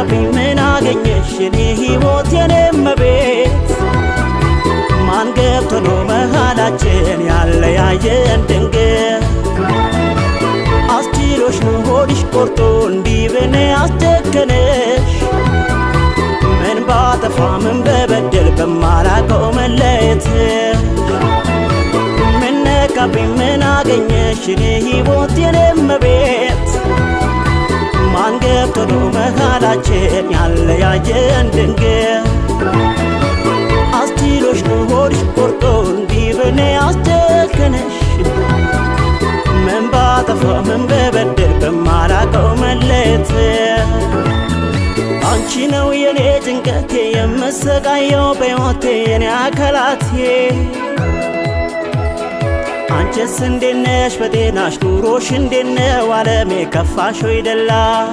ነካብኝ ምን አገኘሽ የኔ ሕይወት የኔ እመቤት ማን ገብቶ ነው መሃላችን ያለያየን ድንገት አስችሎሽ ነው ሆድሽ ቆርጦ እንዲህ በኔ አስጨከነሽ ምን ባጠፋ ምን በበደል በማላውቀው መለየትሽ ምን ነካብኝ ምን አገኘሽ የኔ ሕይወት የኔ እመቤት ማን ገብቶ ነው መሃላችን ያለያየን ድንገት አስችሎሽ ነው ሆድሽ ቆርጦ እንዲህ በኔ አስጨከነሽ ምን ባጠፋ ምን በበደል በማላውቀው መለየትሽ አንቺ ነው የኔ ጭንቀቴ የምሰቃየው በሕይወቴ የኔ አካላቴ አንቺስ እንዴት ነሽ በጤናሽ ኑሮሽ እንዴት ነው ዓለሜ ከፋሽ ወይ ደላሽ